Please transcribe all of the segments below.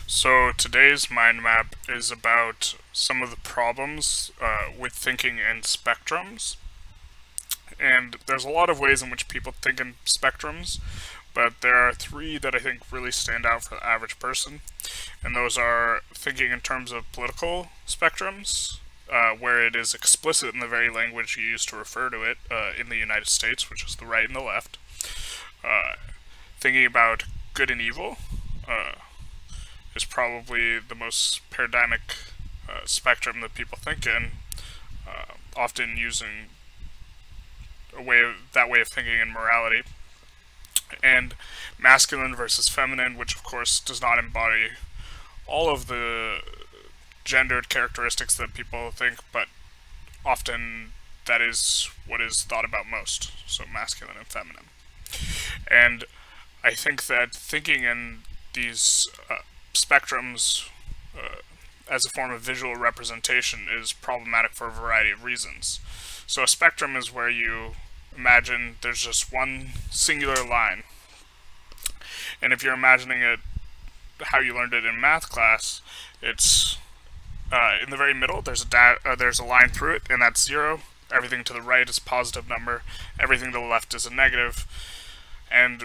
So today's mind map is about some of the problems with thinking in spectrums. And there's a lot of ways in which people think in spectrums, but there are three that I think really stand out for the average person. And those are thinking in terms of political spectrums, where it is explicit in the very language you use to refer to it in the United States, which is the right and the left. Thinking about good and evil, uh, is probably the most paradigmic spectrum that people think in, often using that way of thinking in morality, and masculine versus feminine, which of course does not embody all of the gendered characteristics that people think, but often that is what is thought about most. So masculine and feminine, and I think that thinking in these spectrums as a form of visual representation is problematic for a variety of reasons. So a spectrum is where you imagine there's just one singular line, and if you're imagining it how you learned it in math class, it's in the very middle. There's a line through it, and that's zero. Everything to the right is a positive number. Everything to the left is a negative. And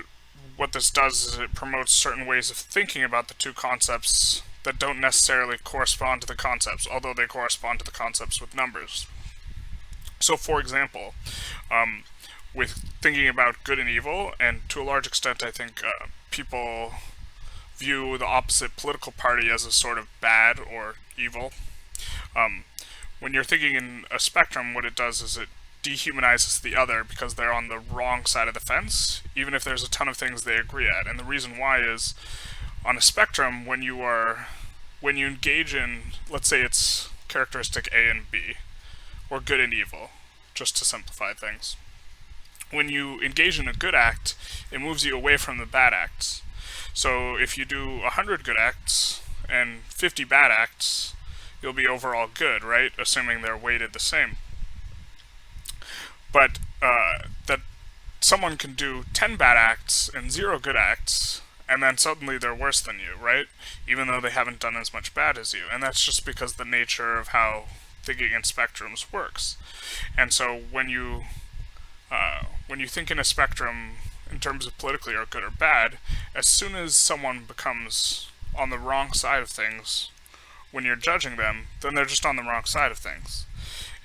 what this does is it promotes certain ways of thinking about the two concepts that don't necessarily correspond to the concepts, although they correspond to the concepts with numbers. So, for example, um, with thinking about good and evil, and to a large extent, I think people view the opposite political party as a sort of bad or evil. Um, when you're thinking in a spectrum, what it does is it dehumanizes the other because they're on the wrong side of the fence, even if there's a ton of things they agree at. And the reason why is on a spectrum, when you engage in, let's say it's characteristic A and B, or good and evil, just to simplify things. When you engage in a good act, it moves you away from the bad acts. So if you do 100 good acts and 50 bad acts, you'll be overall good, right? Assuming they're weighted the same. But that someone can do 10 bad acts and 0 good acts, and then suddenly they're worse than you, right? Even though they haven't done as much bad as you. And that's just because the nature of how thinking in spectrums works. And so when you think in a spectrum in terms of politically or good or bad, as soon as someone becomes on the wrong side of things, when you're judging them, then they're just on the wrong side of things.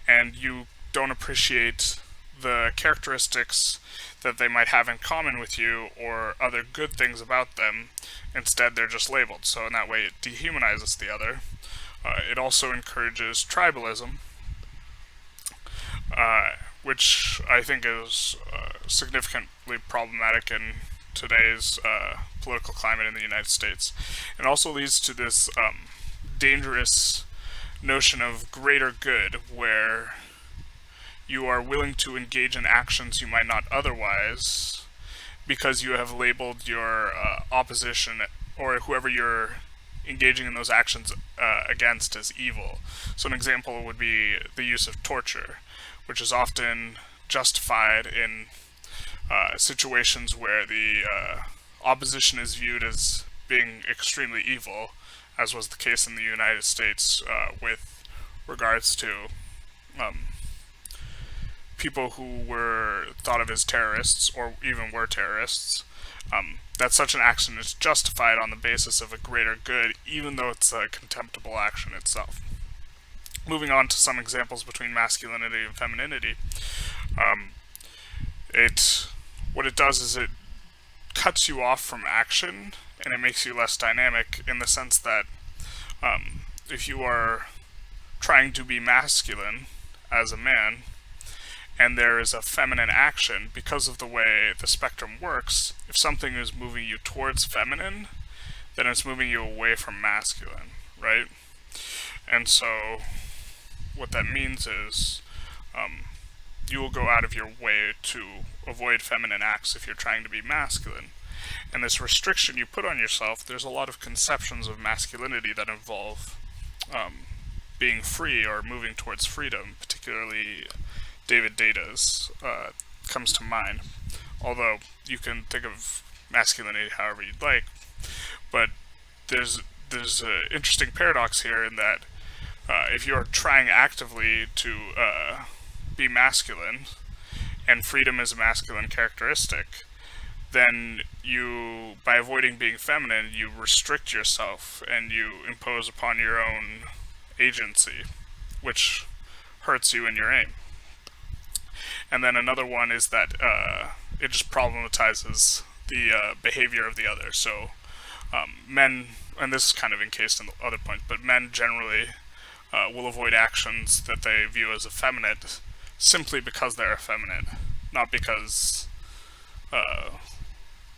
And you don't appreciate the characteristics that they might have in common with you or other good things about them. Instead, they're just labeled. So, in that way, it dehumanizes the other. It also encourages tribalism, which I think is significantly problematic in today's political climate in the United States. It also leads to this dangerous notion of greater good, where you are willing to engage in actions you might not otherwise because you have labeled your opposition or whoever you're engaging in those actions against as evil. So, an example would be the use of torture, which is often justified in situations where the opposition is viewed as being extremely evil, as was the case in the United States with regards to um, people who were thought of as terrorists or even were terrorists. That such an action is justified on the basis of a greater good, even though it's a contemptible action itself. Moving on to some examples between masculinity and femininity, um, it what it does is it cuts you off from action and it makes you less dynamic in the sense that if you are trying to be masculine as a man and there is a feminine action, because of the way the spectrum works, if something is moving you towards feminine, then it's moving you away from masculine, right? And so what that means is you will go out of your way to avoid feminine acts if you're trying to be masculine. And this restriction you put on yourself, there's a lot of conceptions of masculinity that involve being free or moving towards freedom, particularly David Data's comes to mind. Although you can think of masculinity however you'd like, but there's there's an interesting paradox here in that if you're trying actively to be masculine, and freedom is a masculine characteristic, then you, by avoiding being feminine, you restrict yourself and you impose upon your own agency, which hurts you in your aim. And then another one is that it just problematizes the behavior of the other. So men, and this is kind of encased in the other point, but men generally will avoid actions that they view as effeminate simply because they're effeminate, not because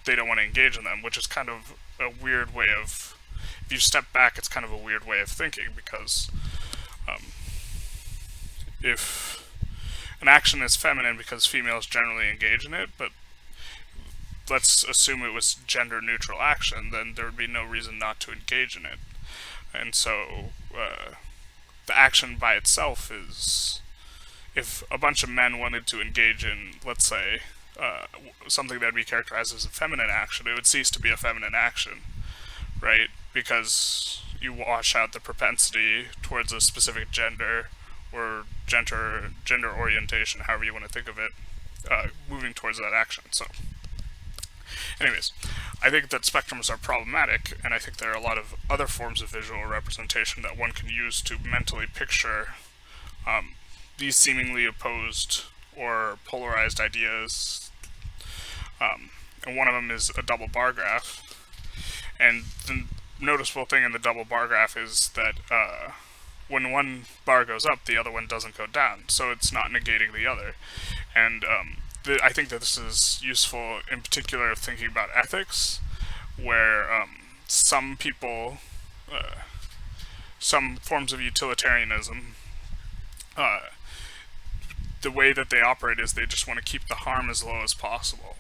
they don't want to engage in them, which is kind of a weird way of. If you step back, it's kind of a weird way of thinking because if an action is feminine because females generally engage in it, but let's assume it was gender neutral action, then there would be no reason not to engage in it. And so the action by itself is, if a bunch of men wanted to engage in, let's say, something that would be characterized as a feminine action, it would cease to be a feminine action, right? Because you wash out the propensity towards a specific gender or gender orientation, however you want to think of it, moving towards that action. So, anyways, I think that spectrums are problematic, and I think there are a lot of other forms of visual representation that one can use to mentally picture these seemingly opposed or polarized ideas. And one of them is a double bar graph. And the noticeable thing in the double bar graph is that when one bar goes up, the other one doesn't go down, so it's not negating the other. And I think that this is useful in particular thinking about ethics, where some people, some forms of utilitarianism, the way that they operate is they just want to keep the harm as low as possible.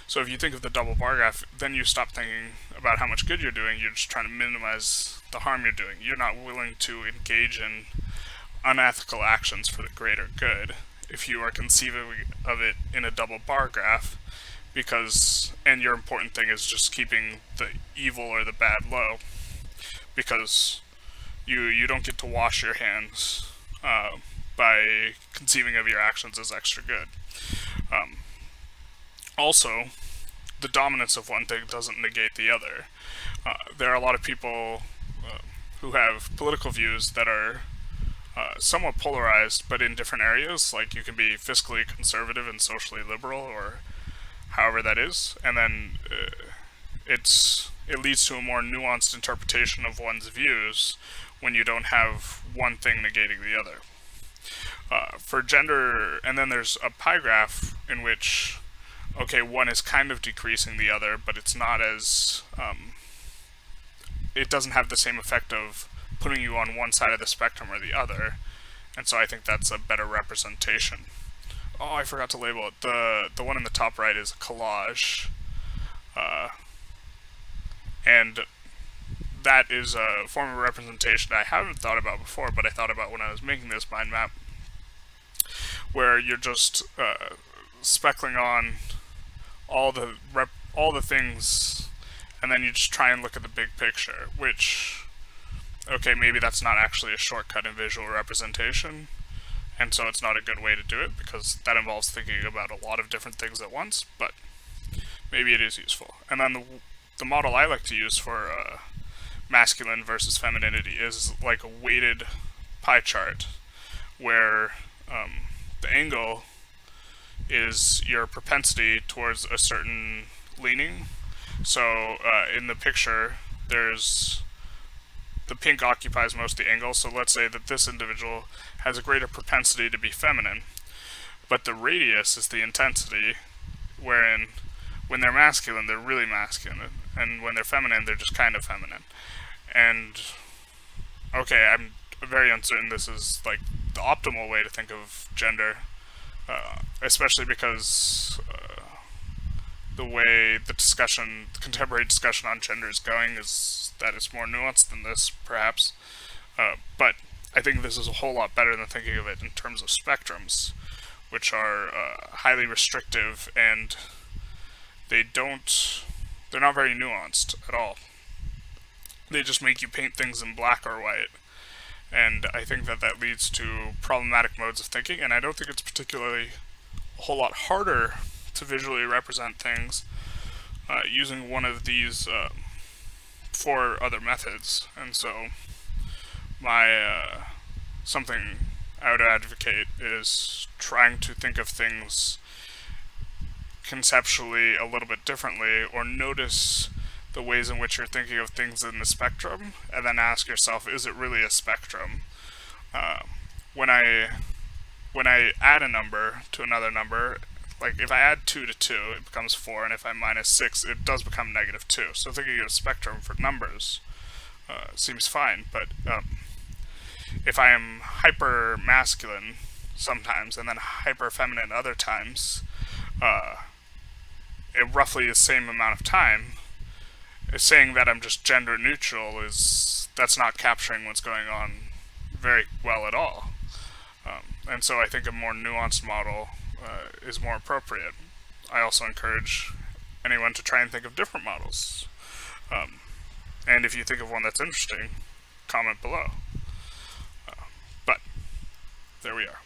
So if you think of the double bar graph, then you stop thinking about how much good you're doing, you're just trying to minimize the harm you're doing. You're not willing to engage in unethical actions for the greater good if you are conceiving of it in a double bar graph, because, and your important thing is just keeping the evil or the bad low, because you don't get to wash your hands by conceiving of your actions as extra good. Also, the dominance of one thing doesn't negate the other. There are a lot of people who have political views that are somewhat polarized, but in different areas. Like, you can be fiscally conservative and socially liberal, or however that is, and then it leads to a more nuanced interpretation of one's views when you don't have one thing negating the other. For gender, and then there's a pie graph in which, okay, one is kind of decreasing the other, but it's not as, it doesn't have the same effect of putting you on one side of the spectrum or the other, and so I think that's a better representation. Oh, I forgot to label it. The one in the top right is a collage, and that is a form of representation I haven't thought about before, but I thought about when I was making this mind map, where you're just speckling on all the things, and then you just try and look at the big picture, which, okay, maybe that's not actually a shortcut in visual representation, and so it's not a good way to do it, because that involves thinking about a lot of different things at once, but maybe it is useful. And then the model I like to use for masculine versus femininity is like a weighted pie chart, where the angle is your propensity towards a certain leaning. So in the picture, there's the pink occupies most of the angle, so let's say that this individual has a greater propensity to be feminine, but the radius is the intensity, wherein when they're masculine, they're really masculine, and when they're feminine, they're just kind of feminine. And, okay, I'm very uncertain this is like the optimal way to think of gender, especially because the way the contemporary discussion on gender is going is that it's more nuanced than this, perhaps. But I think this is a whole lot better than thinking of it in terms of spectrums, which are highly restrictive, and they're not very nuanced at all. They just make you paint things in black or white. And I think that that leads to problematic modes of thinking, and I don't think it's particularly a whole lot harder to visually represent things using one of these four other methods. And so, my something I would advocate is trying to think of things conceptually a little bit differently, or notice the ways in which you're thinking of things in the spectrum, and then ask yourself, is it really a spectrum? Uh, when I when I add a number to another number, like if I add 2 to 2, it becomes 4, and if I minus 6, it does become negative 2. So thinking of a spectrum for numbers seems fine, but if I am hyper masculine sometimes and then hyper feminine other times, uh, in roughly the same amount of time, saying that I'm just gender neutral is that's not capturing what's going on very well at all. And so I think a more nuanced model is more appropriate. I also encourage anyone to try and think of different models. And if you think of one that's interesting, comment below. But there we are.